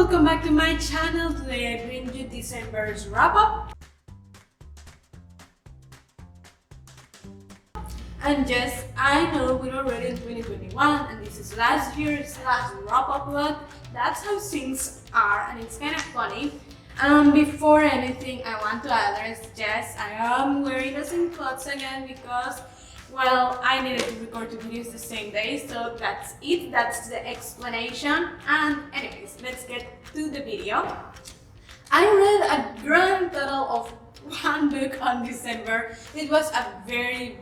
welcome back to my channel. Today I bring you December's wrap-up. And yes, I know we're already in 2021 and this is last year's last wrap-up, but that's how things are and it's kind of funny. Before anything, I want to address, yes, I am wearing the same clothes again because, well, I needed to record 2 videos the same day, so that's it, that's the explanation. And anyways, let's get to the video. I read a grand total of 1 book on December. It was a very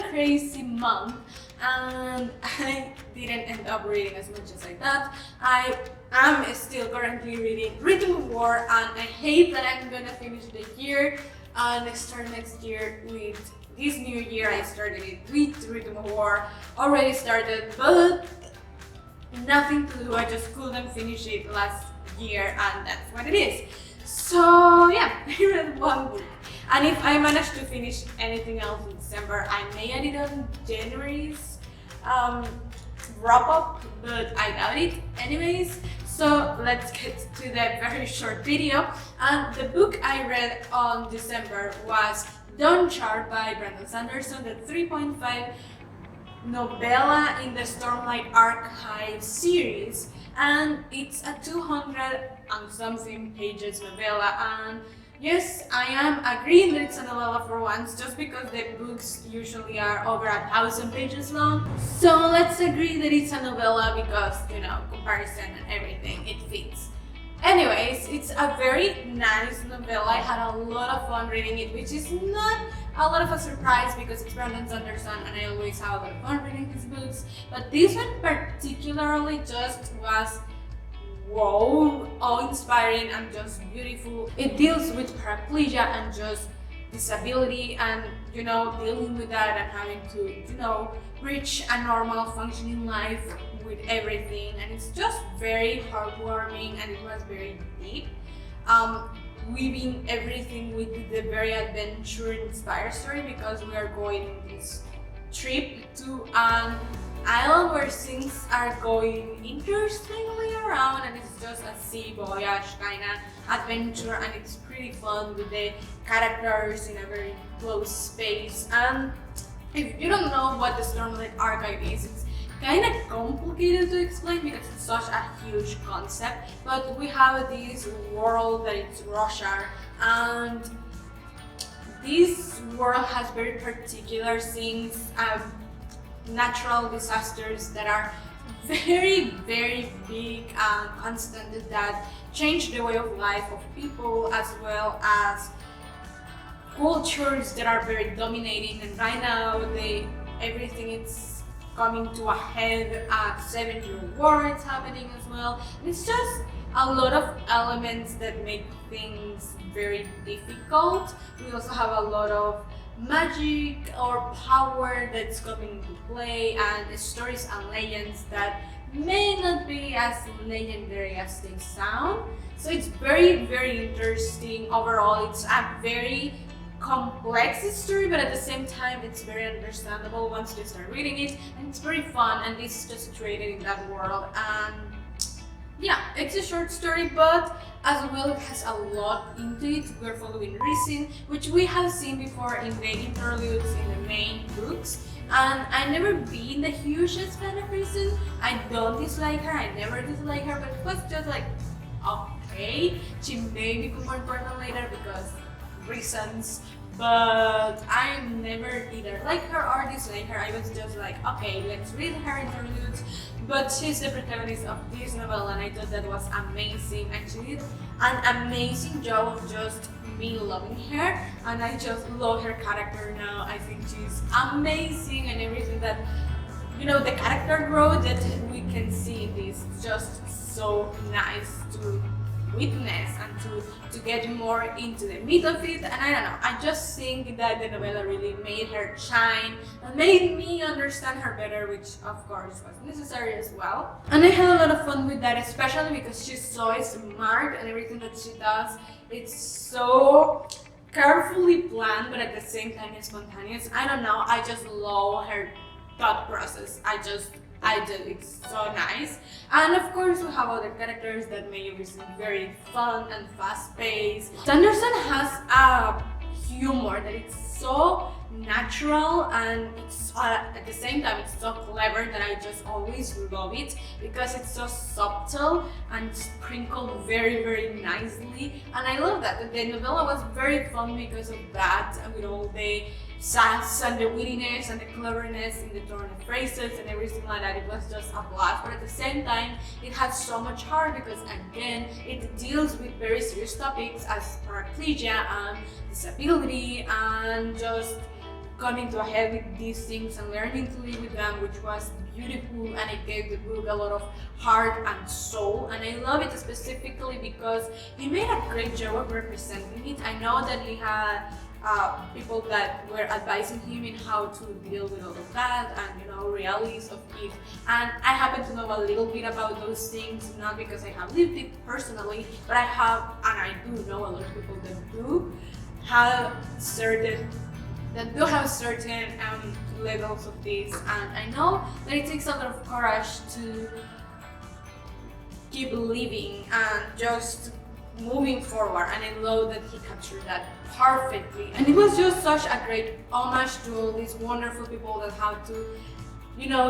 crazy month and I didn't end up reading as much as I thought. I am still currently reading Rhythm of War and I hate that I'm gonna finish the year and start next year with this new year. I started it with Rhythm of War, already started, but nothing to do. I just couldn't finish it last year and that's what it is. So yeah, I read 1 book. And if I manage to finish anything else in December, I may add it on January's wrap-up, but I doubt it anyways. So let's get to the very short video. And the book I read on December was Dawn Chart by Brandon Sanderson, the 3.5 novella in the Stormlight Archive series, and it's a 200 and something pages novella. And yes, I am agreeing that it's a novella for once, just because the books usually are over 1,000 pages long. So let's agree that it's a novella because, you know, comparison and everything, it fits. Anyways, it's a very nice novella. I had a lot of fun reading it, which is not a lot of a surprise because it's Brandon Sanderson and I always have a lot of fun reading his books. But this one particularly just was wow, awe-inspiring and just beautiful. It deals with paraplegia and just disability and, you know, dealing with that and having to, you know, reach a normal functioning life with everything, and it's just very heartwarming and it was very deep, weaving everything with the very adventure-inspired story because we are going on this trip to an island where things are going interestingly around and it's just a sea voyage kind of adventure and it's pretty fun with the characters in a very close space. And if you don't know what the Stormlight Archive is, it's kind of complicated to explain because it's such a huge concept, but we have this world that it's Russia and this world has very particular things, natural disasters that are very big and constant that change the way of life of people as well as cultures that are very dominating. And right now everything is coming to a head. A 7-year war is happening as well. And it's just a lot of elements that make things very difficult. We also have a lot of magic or power that's coming into play and stories and legends that may not be as legendary as they sound. So it's very interesting. Overall, it's a very complex story, but at the same time it's very understandable once you start reading it, and it's very fun, and this is just situated in that world. And yeah, it's a short story, but as well it has a lot into it. We're following Reason, which we have seen before in the interludes in the main books, and I've never been the hugest fan of Reason. I don't dislike her, I never dislike her, but it was just like, okay, she may become more important later because reasons, but I never either like her or dislike her. I was just like, okay, let's read her interludes, but she's the protagonist of this novel and I thought that was amazing, and she did an amazing job of just me loving her, and I just love her character now. I think she's amazing and everything that, you know, the character growth that we can see in this is just so nice to witness and to get more into the meat of it. And I don't know, I just think that the novella really made her shine and made me understand her better, which of course was necessary as well. And I had a lot of fun with that, especially because she's so smart and everything that she does, it's so carefully planned but at the same time it's spontaneous. I don't know, I just love her thought process. I do. It's so nice. And of course we have other characters that make everything very fun and fast-paced. Sanderson has a humor that it's so natural, and it's at the same time it's so clever that I just always love it because it's so subtle and sprinkled very nicely, and I love that. The novella was very fun because of that, and with all the sass and the wittiness and the cleverness in the turn of phrases and everything like that. It was just a blast, but at the same time it has so much heart because again it deals with very serious topics as paraplegia and disability and just coming to a head with these things and learning to live with them, which was beautiful, and it gave the book a lot of heart and soul, and I love it specifically because he made a great job of representing it. I know that he had people that were advising him in how to deal with all of that and realities of it, and I happen to know a little bit about those things, not because I have lived it personally, but I do know a lot of people that do have certain levels of this, and I know that it takes a lot of courage to keep living and just moving forward, and I love that he captured that perfectly. And it was just such a great homage to all these wonderful people that have to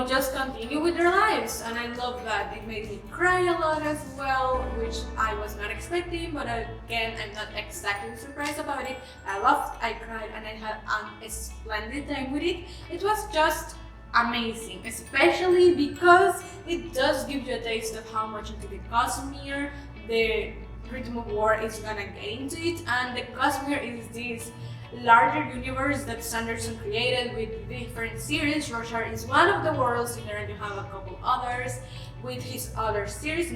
just continue with their lives, and I love that. It made me cry a lot as well, which I was not expecting, but again, I'm not exactly surprised about it. I laughed, I cried, and I had a splendid time with it. It was just amazing, especially because it does give you a taste of how much into the Cosmere the Rhythm of War is gonna get into it, and the Cosmere is this larger universe that Sanderson created with different series. Rorschach is one of the worlds, and then you have a couple others with his other series.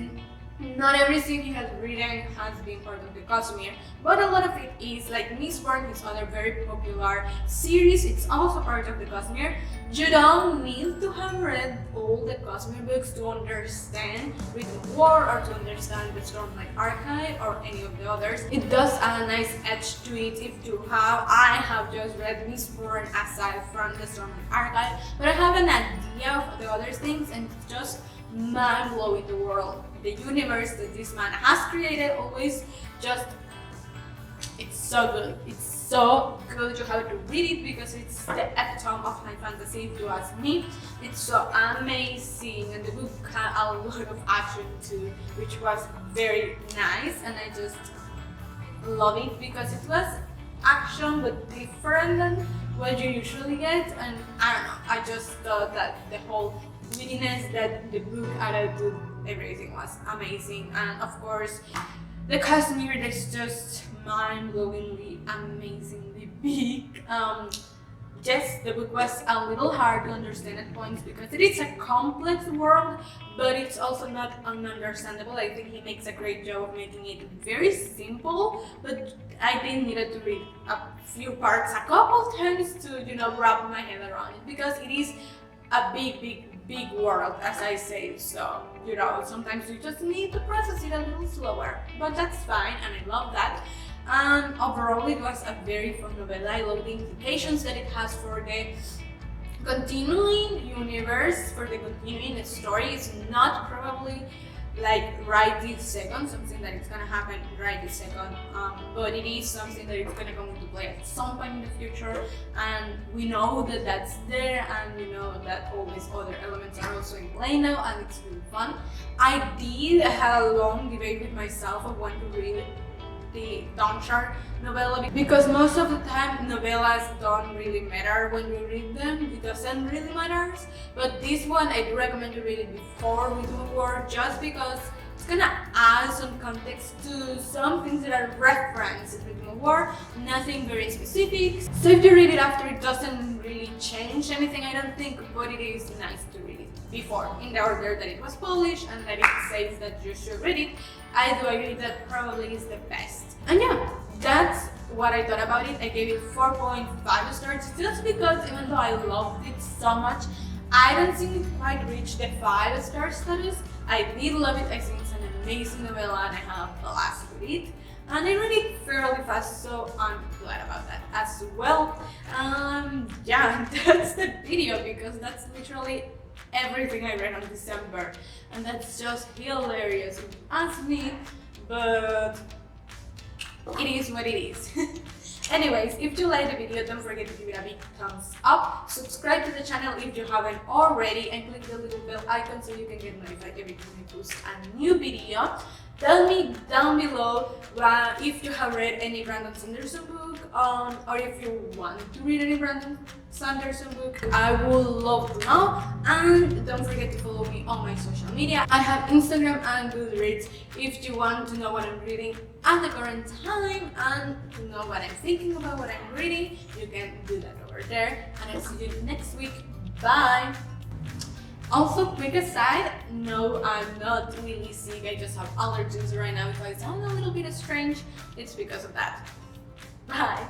Not everything he has written has been part of the Cosmere, but a lot of it is, like Mistborn, his other very popular series. It's also part of the Cosmere. You don't need to have read all the Cosmere books to understand Rhythm of War or to understand the Stormlight Archive or any of the others. It does add a nice edge to it if you have. I have just read Mistborn aside from the Stormlight Archive, but I have an idea of the other things, and it's just mind-blowing. The world, the universe that this man has created, always just, it's so good. It's so good. You have to read it because it's the epitome of high fantasy, if you ask me. It's so amazing, and the book had a lot of action too, which was very nice, and I just love it because it was action but different than what you usually get, and I don't know, I just thought that the whole wittiness that the book added to everything was amazing. And of course the Cosmere is just mind-blowingly amazingly big. Yes, the book was a little hard to understand at points because it is a complex world, but it's also not ununderstandable. I think he makes a great job of making it very simple, but I did needed to read a few parts a couple times to wrap my head around it, because it is a big world, as I say. So sometimes you just need to process it a little slower, but that's fine, and I love that. And overall it was a very fun novella. I love the implications that it has for the continuing universe, for the continuing story. It's not probably like right this second, something that it's gonna happen right this second, but it is something that it's gonna come into play at some point in the future, and we know that that's there, and we know that all these other elements are also in play now, and it's really fun. I did have a long debate with myself of when to read the Dawnchart novella, because most of the time novellas don't really matter when you read them. It doesn't really matter, but this one I do recommend you read it before Rhythm of War, just because it's gonna add some context to some things that are referenced in Rhythm of War, nothing very specific. So if you read it after, it doesn't really change anything, I don't think, but it is nice to read it before, in the order that it was published and that it says that you should read it. I do agree that probably is the best. And yeah, that's what I thought about it. I gave it 4.5 stars just because even though I loved it so much, I don't think it quite reached the 5-star status. I did love it. I think it's an amazing novella, and I have a blast with it. And I read it fairly fast, so I'm glad about that as well. Yeah, that's the video, because that's literally everything I read on December, and that's just hilarious. Ask me, but it is what it is. Anyways, if you like the video, don't forget to give it a big thumbs up, subscribe to the channel if you haven't already, and click the little bell icon so you can get notified every time I post a new video. Tell me down below if you have read any Brandon Sanderson book, or if you want to read any Brandon Sanderson book. I would love to know. And don't forget to follow me on my social media. I have Instagram and Goodreads if you want to know what I'm reading at the current time and to know what I'm thinking about what I'm reading. You can do that over there. And I'll see you next week. Bye! Also, quick aside, no, I'm not really sick. I just have allergies right now. If I sound a little bit strange, it's because of that. Bye!